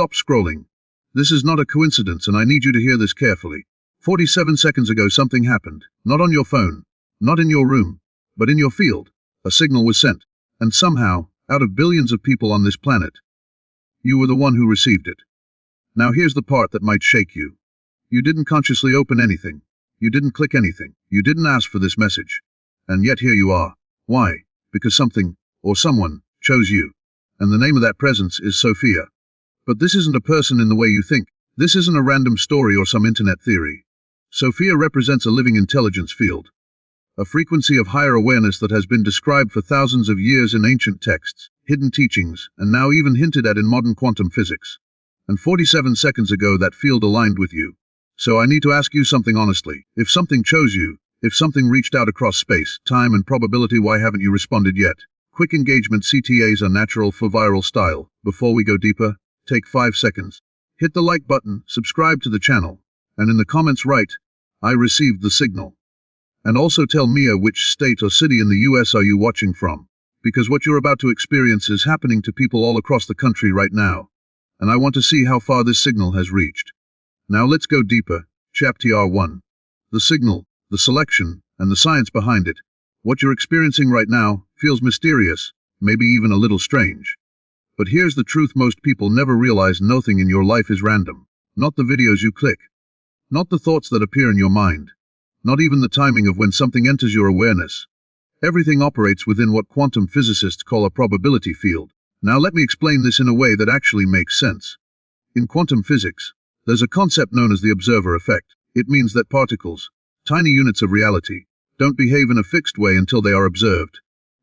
Stop scrolling. This is not a coincidence, and I need you to hear this carefully. 47 seconds ago something happened. Not on your phone, not in your room, but in your field. A signal was sent, and somehow, out of billions of people on this planet, you were the one who received it. Now here's the part that might shake you. You didn't consciously open anything. You didn't click anything. You didn't ask for this message. And yet here you are. Why? Because something, or someone, chose you. And the name of that presence is SOPHIA. But this isn't a person in the way you think. This isn't a random story or some internet theory. SOPHIA represents a living intelligence field. A frequency of higher awareness that has been described for thousands of years in ancient texts, hidden teachings, and now even hinted at in modern quantum physics. And 47 seconds ago that field aligned with you. So I need to ask you something honestly. If something chose you, if something reached out across space, time and probability, why haven't you responded yet? Quick engagement CTAs are natural for viral style. Before we go deeper, take 5 seconds. Hit the like button, subscribe to the channel, and in the comments write, I received the signal. And also tell Mia which state or city in the US are you watching from. Because what you're about to experience is happening to people all across the country right now. And I want to see how far this signal has reached. Now let's go deeper. Chapter 1. The signal, the selection, and the science behind it. What you're experiencing right now feels mysterious, maybe even a little strange. But here's the truth: most people never realize nothing in your life is random. Not the videos you click. Not the thoughts that appear in your mind. Not even the timing of when something enters your awareness. Everything operates within what quantum physicists call a probability field. Now let me explain this in a way that actually makes sense. In quantum physics, there's a concept known as the observer effect. It means that particles, tiny units of reality, don't behave in a fixed way until they are observed.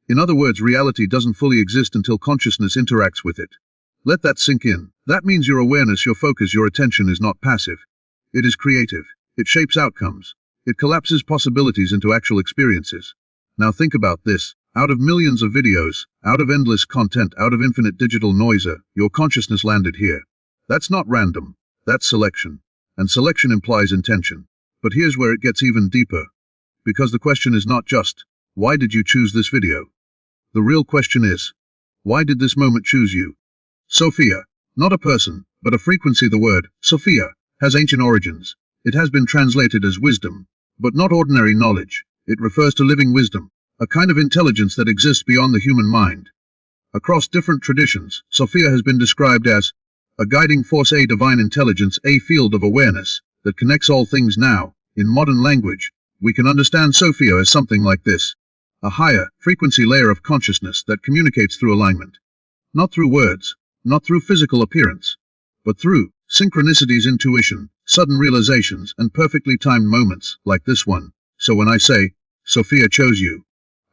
In other words, reality doesn't fully exist until consciousness interacts with it. Let that sink in. That means your awareness, your focus, your attention is not passive. It is creative. It shapes outcomes. It collapses possibilities into actual experiences. Now think about this. Out of millions of videos, out of endless content, out of infinite digital noise, your consciousness landed here. That's not random. That's selection. And selection implies intention. But here's where it gets even deeper. Because the question is not just, why did you choose this video? The real question is, why did this moment choose you? SOPHIA, not a person, but a frequency. The word, SOPHIA, has ancient origins. It has been translated as wisdom, but not ordinary knowledge. It refers to living wisdom, a kind of intelligence that exists beyond the human mind. Across different traditions, SOPHIA has been described as a guiding force, a divine intelligence, a field of awareness that connects all things. Now, in modern language, we can understand SOPHIA as something like this: a higher frequency layer of consciousness that communicates through alignment. Not through words, not through physical appearance, but through synchronicities, intuition, sudden realizations, and perfectly timed moments like this one. So when I say, SOPHIA chose you,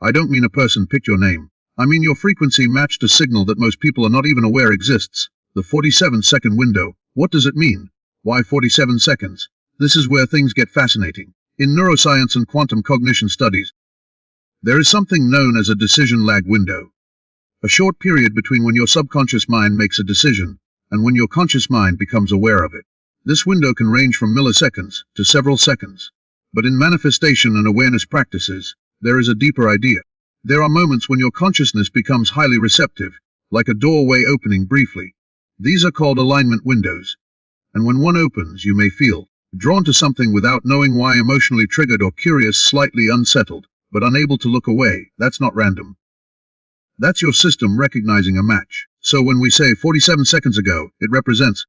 I don't mean a person picked your name. I mean your frequency matched a signal that most people are not even aware exists. The 47-second window. What does it mean? Why 47 seconds? This is where things get fascinating. In neuroscience and quantum cognition studies, there is something known as a decision lag window. A short period between when your subconscious mind makes a decision and when your conscious mind becomes aware of it. This window can range from milliseconds to several seconds. But in manifestation and awareness practices, there is a deeper idea. There are moments when your consciousness becomes highly receptive, like a doorway opening briefly. These are called alignment windows. And when one opens, you may feel drawn to something without knowing why, emotionally triggered or curious, slightly unsettled, but unable to look away. That's not random. That's your system recognizing a match. So when we say 47 seconds ago, it represents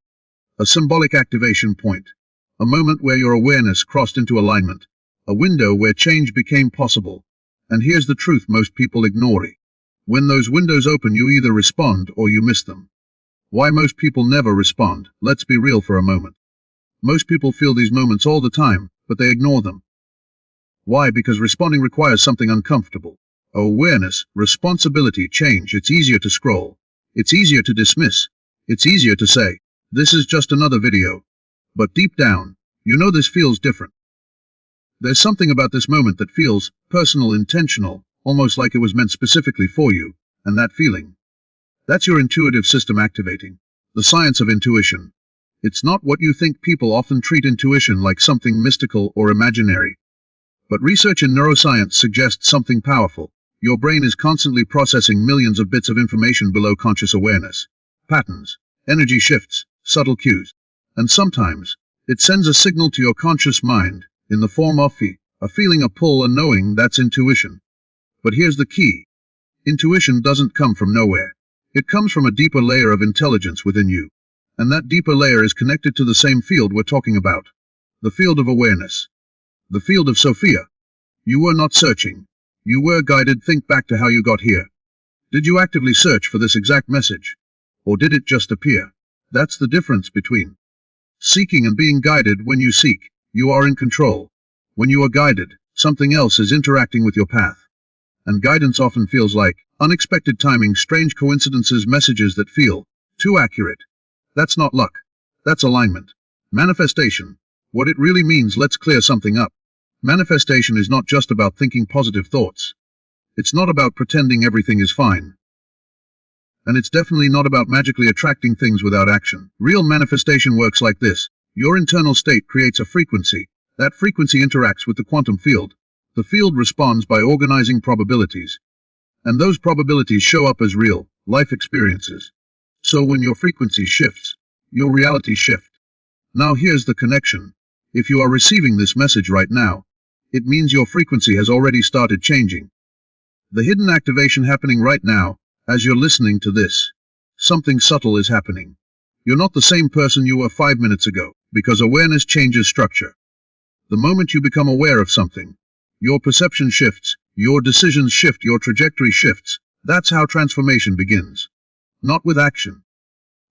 a symbolic activation point, a moment where your awareness crossed into alignment, a window where change became possible. And here's the truth most people ignore it. When those windows open, you either respond or you miss them. Why most people never respond? Let's be real for a moment. Most people feel these moments all the time, but they ignore them. Why? Because responding requires something uncomfortable. Awareness, responsibility, change. It's easier to scroll. It's easier to dismiss. It's easier to say, this is just another video. But deep down, you know this feels different. There's something about this moment that feels personal, intentional, almost like it was meant specifically for you, and that feeling. That's your intuitive system activating. The science of intuition. It's not what you think. People often treat intuition like something mystical or imaginary. But research in neuroscience suggests something powerful. Your brain is constantly processing millions of bits of information below conscious awareness. Patterns, energy shifts, subtle cues. And sometimes, it sends a signal to your conscious mind, in the form of a feeling, a pull, a knowing. That's intuition. But here's the key. Intuition doesn't come from nowhere. It comes from a deeper layer of intelligence within you. And that deeper layer is connected to the same field we're talking about. The field of awareness. The field of SOPHIA. You were not searching. You were guided. Think back to how you got here. Did you actively search for this exact message? Or did it just appear? That's the difference between seeking and being guided. When you seek, you are in control. When you are guided, something else is interacting with your path. And guidance often feels like unexpected timing, strange coincidences, messages that feel too accurate. That's not luck. That's alignment. Manifestation. What it really means, let's clear something up. Manifestation is not just about thinking positive thoughts. It's not about pretending everything is fine. And it's definitely not about magically attracting things without action. Real manifestation works like this. Your internal state creates a frequency. That frequency interacts with the quantum field. The field responds by organizing probabilities. And those probabilities show up as real life experiences. So when your frequency shifts, your reality shifts. Now here's the connection. If you are receiving this message right now, it means your frequency has already started changing. The hidden activation happening right now, as you're listening to this. Something subtle is happening. You're not the same person you were 5 minutes ago, because awareness changes structure. The moment you become aware of something, your perception shifts, your decisions shift, your trajectory shifts. That's how transformation begins. Not with action,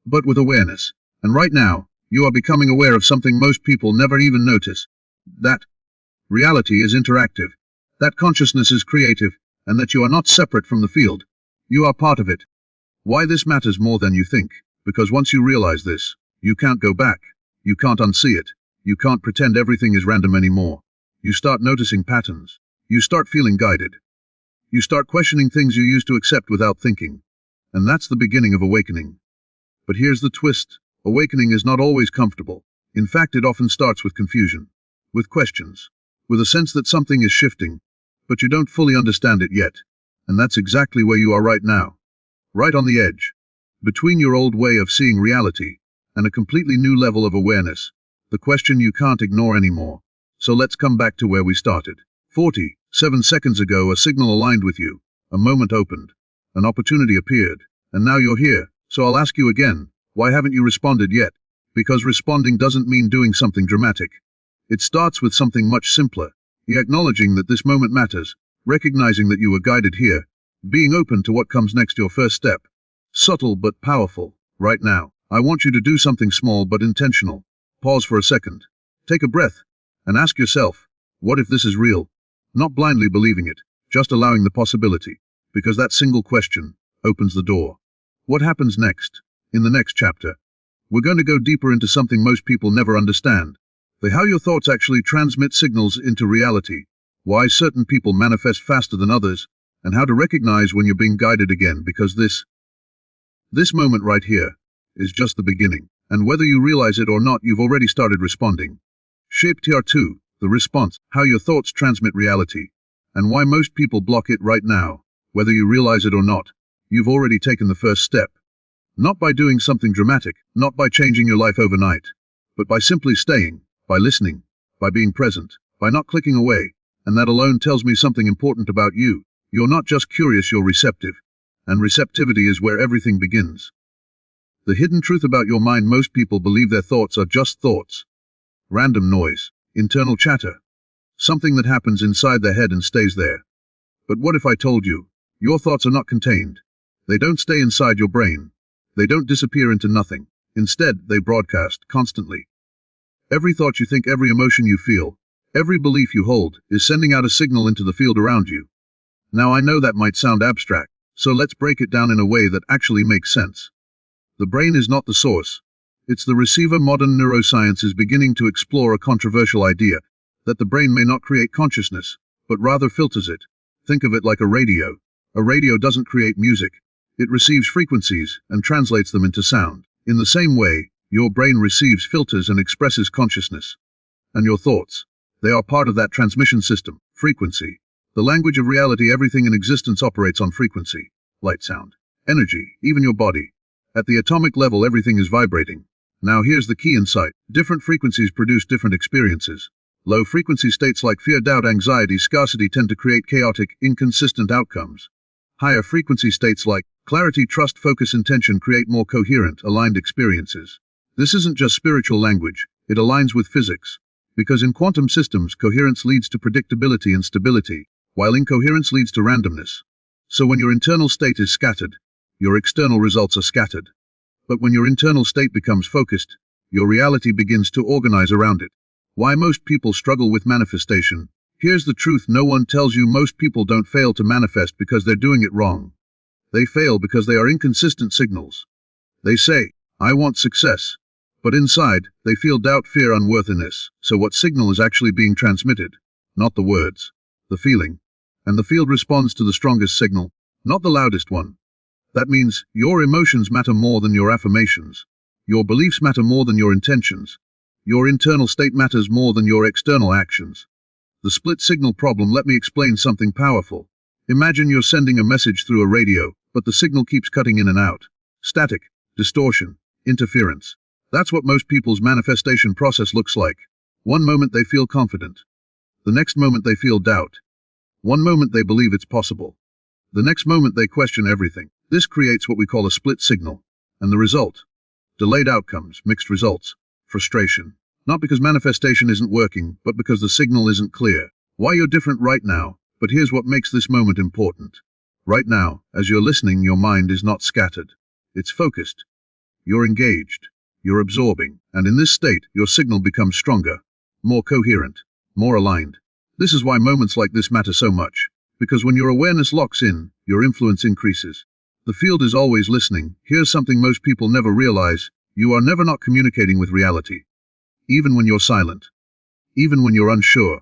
but with awareness. And right now, you are becoming aware of something most people never even notice. That reality is interactive. That consciousness is creative, and that you are not separate from the field. You are part of it. Why this matters more than you think? Because once you realize this, you can't go back. You can't unsee it. You can't pretend everything is random anymore. You start noticing patterns. You start feeling guided. You start questioning things you used to accept without thinking. And that's the beginning of awakening. But here's the twist. Awakening is not always comfortable. In fact, it often starts with confusion, with questions, with a sense that something is shifting, but you don't fully understand it yet. And that's exactly where you are right now. Right on the edge. Between your old way of seeing reality and a completely new level of awareness. The question you can't ignore anymore. So let's come back to where we started. 47 seconds ago, a signal aligned with you. A moment opened. An opportunity appeared. And now you're here. So I'll ask you again, why haven't you responded yet? Because responding doesn't mean doing something dramatic. It starts with something much simpler. Acknowledging that this moment matters. Recognizing that you were guided here. Being open to what comes next, your first step. Subtle but powerful. Right now, I want you to do something small but intentional. Pause for a second. Take a breath. And ask yourself, what if this is real? Not blindly believing it, just allowing the possibility. Because that single question opens the door. What happens next? In the next chapter, we're going to go deeper into something most people never understand. How your thoughts actually transmit signals into reality. Why certain people manifest faster than others. And how to recognize when you're being guided again, because this moment right here is just the beginning. And whether you realize it or not, you've already started responding. Shape TR2, the response, how your thoughts transmit reality. And why most people block it right now. Whether you realize it or not, you've already taken the first step. Not by doing something dramatic, not by changing your life overnight, but by simply staying, by listening, by being present, by not clicking away. And that alone tells me something important about you. You're not just curious, you're receptive. And receptivity is where everything begins. The hidden truth about your mind: most people believe their thoughts are just thoughts. Random noise, internal chatter. Something that happens inside their head and stays there. But what if I told you, your thoughts are not contained? They don't stay inside your brain. They don't disappear into nothing. Instead, they broadcast constantly. Every thought you think, every emotion you feel, every belief you hold, is sending out a signal into the field around you. Now I know that might sound abstract, so let's break it down in a way that actually makes sense. The brain is not the source. It's the receiver. Modern neuroscience is beginning to explore a controversial idea, that the brain may not create consciousness, but rather filters it. Think of it like a radio. A radio doesn't create music. It receives frequencies and translates them into sound. In the same way, your brain receives, filters, and expresses consciousness. And your thoughts, they are part of that transmission system. Frequency. The language of reality. Everything in existence operates on frequency. Light, sound, energy, even your body. At the atomic level, everything is vibrating. Now here's the key insight. Different frequencies produce different experiences. Low-frequency states like fear, doubt, anxiety, scarcity tend to create chaotic, inconsistent outcomes. Higher-frequency states like clarity, trust, focus, intention create more coherent, aligned experiences. This isn't just spiritual language, it aligns with physics. Because in quantum systems, coherence leads to predictability and stability, while incoherence leads to randomness. So when your internal state is scattered, your external results are scattered. But when your internal state becomes focused, your reality begins to organize around it. Why most people struggle with manifestation. Here's the truth no one tells you. Most people don't fail to manifest because they're doing it wrong. They fail because they are inconsistent signals. They say, I want success. But inside, they feel doubt, fear, unworthiness. So what signal is actually being transmitted? Not the words, the feeling. And the field responds to the strongest signal, not the loudest one. That means your emotions matter more than your affirmations. Your beliefs matter more than your intentions. Your internal state matters more than your external actions. The split signal problem. Let me explain something powerful. Imagine you're sending a message through a radio, but the signal keeps cutting in and out. Static, distortion, interference. That's what most people's manifestation process looks like. One moment they feel confident. The next moment they feel doubt. One moment they believe it's possible. The next moment they question everything. This creates what we call a split signal. And the result? Delayed outcomes, mixed results. Frustration. Not because manifestation isn't working, but because the signal isn't clear. Why you're different right now, but here's what makes this moment important. Right now, as you're listening, your mind is not scattered. It's focused. You're engaged. You're absorbing. And in this state, your signal becomes stronger, more coherent, more aligned. This is why moments like this matter so much. Because when your awareness locks in, your influence increases. The field is always listening. Here's something most people never realize. You are never not communicating with reality. Even when you're silent. Even when you're unsure.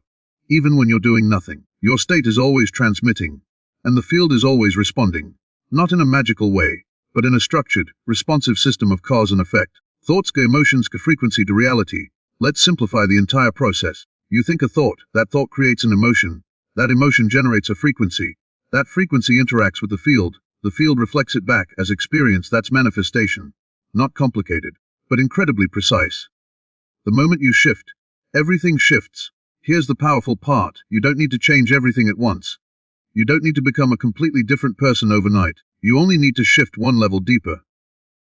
Even when you're doing nothing. Your state is always transmitting. And the field is always responding. Not in a magical way, but in a structured, responsive system of cause and effect. Thoughts go emotions go frequency to reality. Let's simplify the entire process. You think a thought. That thought creates an emotion. That emotion generates a frequency. That frequency interacts with the field. The field reflects it back as experience. That's manifestation. Not complicated, but incredibly precise. The moment you shift, everything shifts. Here's the powerful part. You don't need to change everything at once. You don't need to become a completely different person overnight. You only need to shift one level deeper.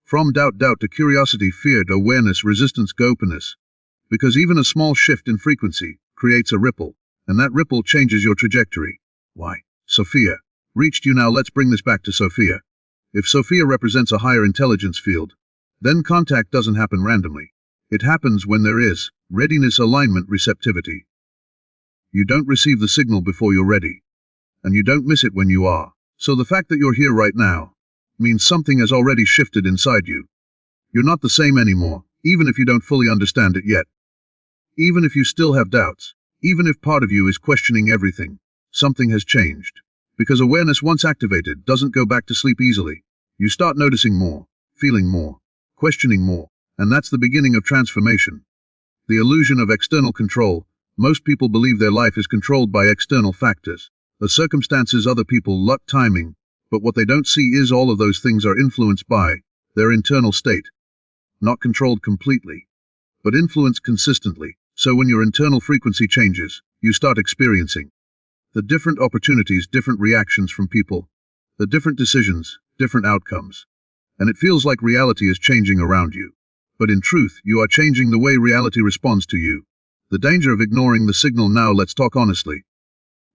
From doubt to curiosity, fear to awareness, resistance to openness. Because even a small shift in frequency creates a ripple, and that ripple changes your trajectory. Why? Sophia reached you. Now let's bring this back to Sophia. If Sophia represents a higher intelligence field, then contact doesn't happen randomly. It happens when there is readiness, alignment, receptivity. You don't receive the signal before you're ready. And you don't miss it when you are. So the fact that you're here right now means something has already shifted inside you. You're not the same anymore, even if you don't fully understand it yet. Even if you still have doubts. Even if part of you is questioning everything. Something has changed. Because awareness once activated doesn't go back to sleep easily. You start noticing more, feeling more, questioning more. And that's the beginning of transformation. The illusion of external control. Most people believe their life is controlled by external factors. The circumstances, other people, luck, timing. But what they don't see is all of those things are influenced by their internal state. Not controlled completely, but influenced consistently. So when your internal frequency changes, you start experiencing the different opportunities, different reactions from people, the different decisions, different outcomes. And it feels like reality is changing around you. But in truth, you are changing the way reality responds to you. The danger of ignoring the signal. Now let's talk honestly.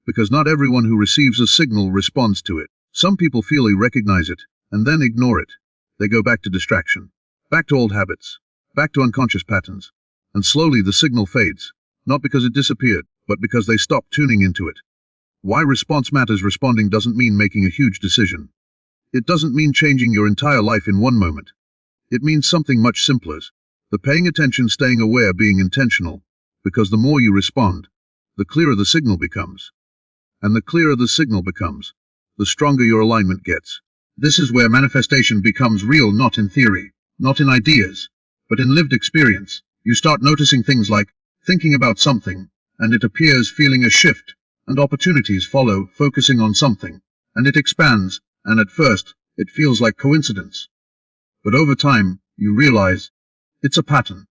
Because not everyone who receives a signal responds to it. Some people feel they recognize it, and then ignore it. They go back to distraction, back to old habits, back to unconscious patterns. And slowly the signal fades, not because it disappeared, but because they stopped tuning into it. Why response matters. Responding doesn't mean making a huge decision. It doesn't mean changing your entire life in one moment. It means something much simpler. The paying attention, staying aware, being intentional. Because the more you respond, the clearer the signal becomes. And the clearer the signal becomes, the stronger your alignment gets. This is where manifestation becomes real, not in theory, not in ideas, but in lived experience. You start noticing things like thinking about something, and it appears, feeling a shift, and opportunities follow, focusing on something, and it expands, and at first, it feels like coincidence. But over time, you realize It's a pattern.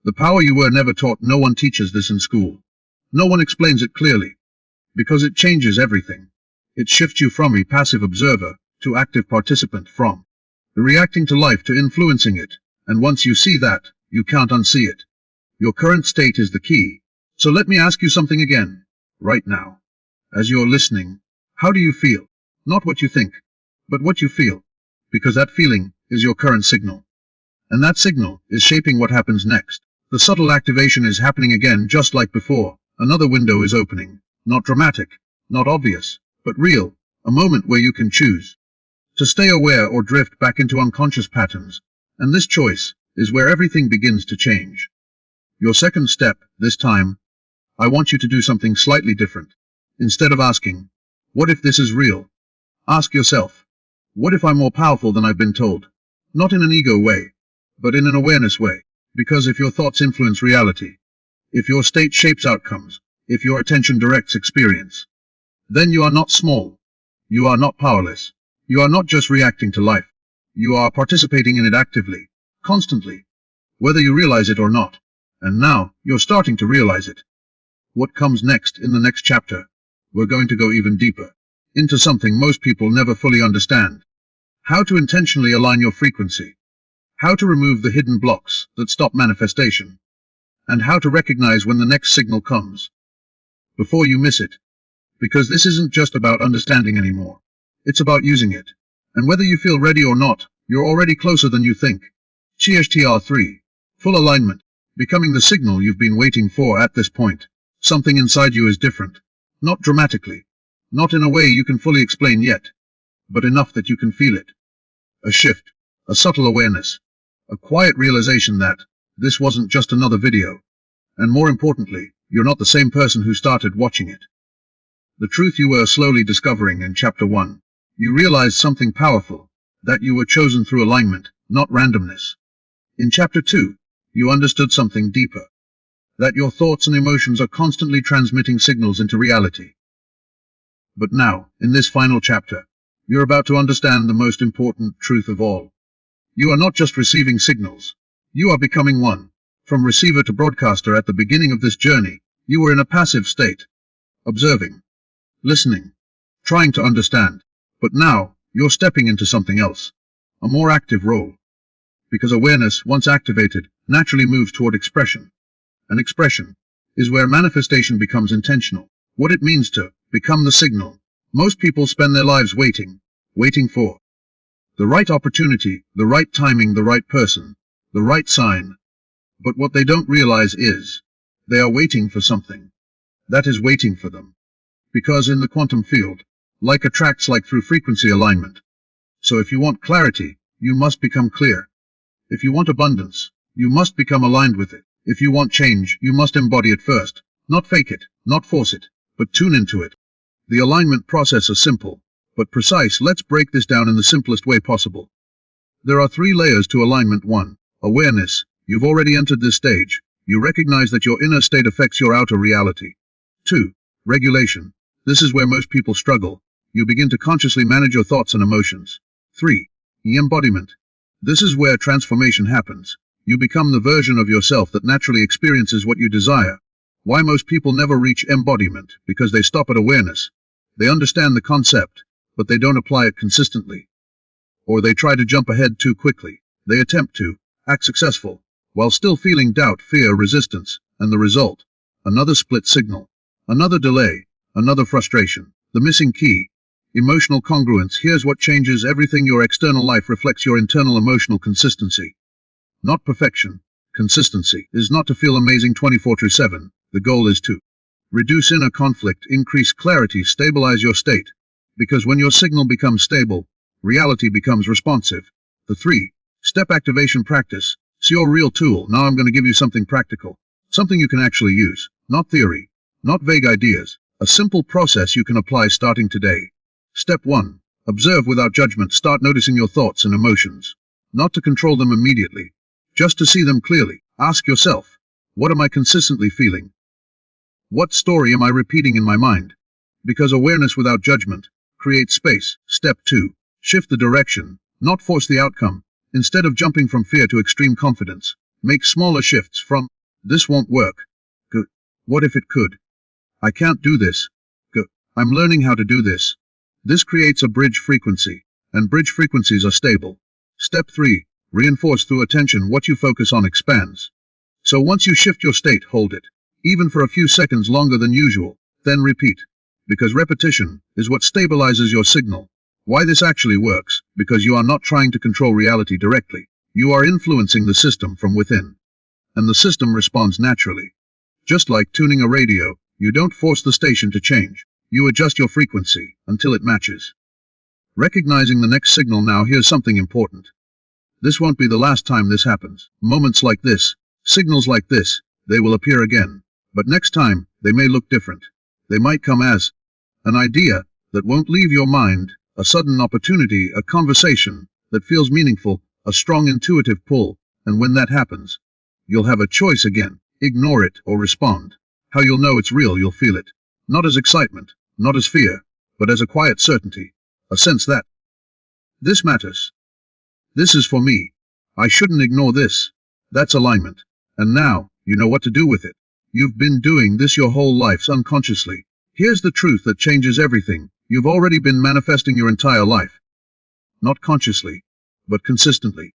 The power you were never taught. No one teaches this in school. No one explains it clearly. Because it changes everything. It shifts you from a passive observer to active participant, from reacting to life to influencing it, and once you see that, you can't unsee it. Your current state is the key. So let me ask you something again, right now. As you're listening, how do you feel? Not what you think, but what you feel. Because that feeling is your current signal. And that signal is shaping what happens next. The subtle activation is happening again just like before. Another window is opening. Not dramatic, not obvious, but real. A moment where you can choose to stay aware or drift back into unconscious patterns. And this choice is where everything begins to change. Your second step, this time, I want you to do something slightly different. Instead of asking, what if this is real? Ask yourself, what if I'm more powerful than I've been told? Not in an ego way, but in an awareness way. Because if your thoughts influence reality, if your state shapes outcomes, if your attention directs experience, then you are not small. You are not powerless. You are not just reacting to life. You are participating in it actively, constantly, whether you realize it or not. And now, you're starting to realize it. What comes next in the next chapter? We're going to go even deeper, into something most people never fully understand. How to intentionally align your frequency. How to remove the hidden blocks that stop manifestation. And how to recognize when the next signal comes. Before you miss it. Because this isn't just about understanding anymore. It's about using it. And whether you feel ready or not, you're already closer than you think. CHTR3. Full alignment. Becoming the signal you've been waiting for at this point. Something inside you is different. Not dramatically. Not in a way you can fully explain yet. But enough that you can feel it. A shift. A subtle awareness. A quiet realization that this wasn't just another video. And more importantly, you're not the same person who started watching it. The truth you were slowly discovering in Chapter 1. You realized something powerful. That you were chosen through alignment, not randomness. In Chapter 2, you understood something deeper. That your thoughts and emotions are constantly transmitting signals into reality. But now, in this final chapter, you're about to understand the most important truth of all. You are not just receiving signals. You are becoming one. From receiver to broadcaster at the beginning of this journey, you were in a passive state. Observing. Listening. Trying to understand. But now, you're stepping into something else. A more active role. Because awareness, once activated, naturally moves toward expression. And expression is where manifestation becomes intentional. What it means to become the signal. Most people spend their lives waiting for the right opportunity, the right timing, the right person, the right sign. But what they don't realize is, they are waiting for something that is waiting for them. Because in the quantum field, like attracts like through frequency alignment. So if you want clarity, you must become clear. If you want abundance, you must become aligned with it. If you want change, you must embody it first. Not fake it, not force it, but tune into it. The alignment process is simple, but precise. Let's break this down in the simplest way possible. There are 3 layers to alignment. 1. Awareness. You've already entered this stage. You recognize that your inner state affects your outer reality. 2. Regulation. This is where most people struggle. You begin to consciously manage your thoughts and emotions. 3. Embodiment. This is where transformation happens. You become the version of yourself that naturally experiences what you desire. Why most people never reach embodiment? Because they stop at awareness. They understand the concept, but they don't apply it consistently. Or they try to jump ahead too quickly. They attempt to act successful, while still feeling doubt, fear, resistance, and the result? Another split signal. Another delay. Another frustration. The missing key. Emotional congruence. Here's what changes everything. Your external life reflects your internal emotional consistency. Not perfection. Consistency is not to feel amazing 24/7. The goal is to reduce inner conflict, increase clarity, stabilize your state. Because when your signal becomes stable, reality becomes responsive. The 3-step activation practice. It's your real tool. Now I'm going to give you something practical. Something you can actually use. Not theory. Not vague ideas. A simple process you can apply starting today. Step 1. Observe without judgment. Start noticing your thoughts and emotions. Not to control them immediately. Just to see them clearly. Ask yourself, what am I consistently feeling? What story am I repeating in my mind? Because awareness without judgment creates space. Step 2. Shift the direction, not force the outcome. Instead of jumping from fear to extreme confidence, Make smaller shifts from, this won't work. Go, what if it could? I can't do this. Go, I'm learning how to do this. This creates a bridge frequency, and bridge frequencies are stable. Step 3. Reinforce through attention. What you focus on expands. So once you shift your state, hold it, even for a few seconds longer than usual, then repeat. Because repetition is what stabilizes your signal. Why this actually works? Because you are not trying to control reality directly. You are influencing the system from within. And the system responds naturally. Just like tuning a radio, you don't force the station to change. You adjust your frequency until it matches. Recognizing the next signal now, here's something important. This won't be the last time this happens. Moments like this, signals like this, they will appear again. But next time, they may look different. They might come as an idea that won't leave your mind, a sudden opportunity, a conversation that feels meaningful, a strong intuitive pull, and when that happens, you'll have a choice again, ignore it or respond. How you'll know it's real, you'll feel it. Not as excitement, not as fear, but as a quiet certainty, a sense that this matters. This is for me. I shouldn't ignore this. That's alignment. And now, you know what to do with it. You've been doing this your whole life unconsciously. Here's the truth that changes everything. You've already been manifesting your entire life. Not consciously, but consistently.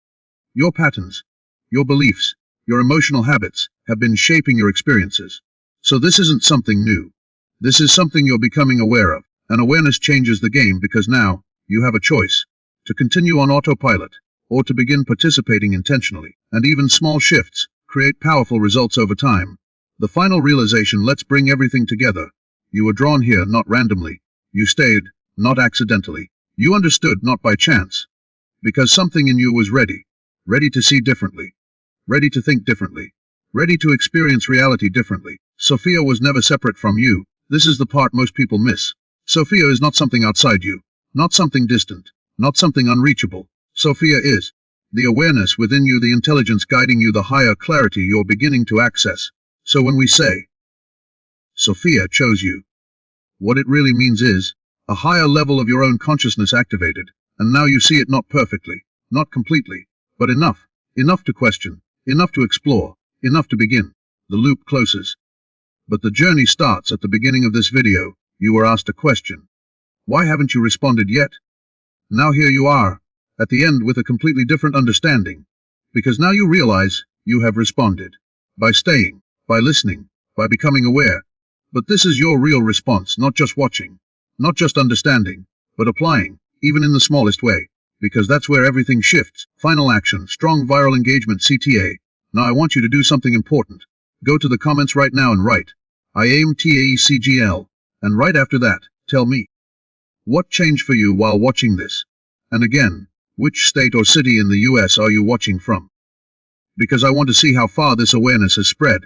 Your patterns, your beliefs, your emotional habits have been shaping your experiences. So this isn't something new. This is something you're becoming aware of. And awareness changes the game because now, you have a choice. To continue on autopilot, or to begin participating intentionally. And even small shifts create powerful results over time. The final realization: let's bring everything together. You were drawn here not randomly. You stayed, not accidentally. You understood not by chance. Because something in you was ready. Ready to see differently. Ready to think differently. Ready to experience reality differently. Sophia was never separate from you. This is the part most people miss. Sophia is not something outside you. Not something distant. Not something unreachable. Sophia is the awareness within you, the intelligence guiding you, the higher clarity you're beginning to access. So when we say, Sophia chose you, what it really means is, a higher level of your own consciousness activated, and now you see it not perfectly, not completely, but enough. Enough to question, enough to explore, enough to begin. The loop closes. But the journey starts at the beginning of this video. You were asked a question. Why haven't you responded yet? Now here you are, at the end with a completely different understanding. Because now you realize, you have responded. By staying, by listening, by becoming aware. But this is your real response, not just watching, not just understanding, but applying, even in the smallest way. Because that's where everything shifts. Final action, strong viral engagement, CTA. Now I want you to do something important. Go to the comments right now and write, I aim TAECGL. And right after that, tell me, what changed for you while watching this? And again, which state or city in the US are you watching from? Because I want to see how far this awareness has spread.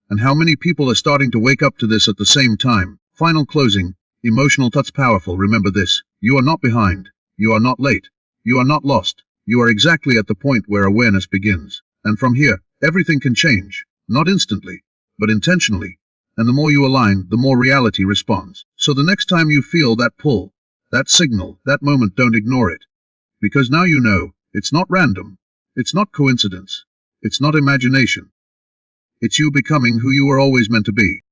And how many people are starting to wake up to this at the same time. Final closing, emotional touch powerful. Remember this, you are not behind, you are not late, you are not lost, you are exactly at the point where awareness begins. And from here, everything can change, not instantly, but intentionally. And the more you align, the more reality responds. So the next time you feel that pull, that signal, that moment, don't ignore it. Because now you know, it's not random, it's not coincidence, it's not imagination. It's you becoming who you were always meant to be.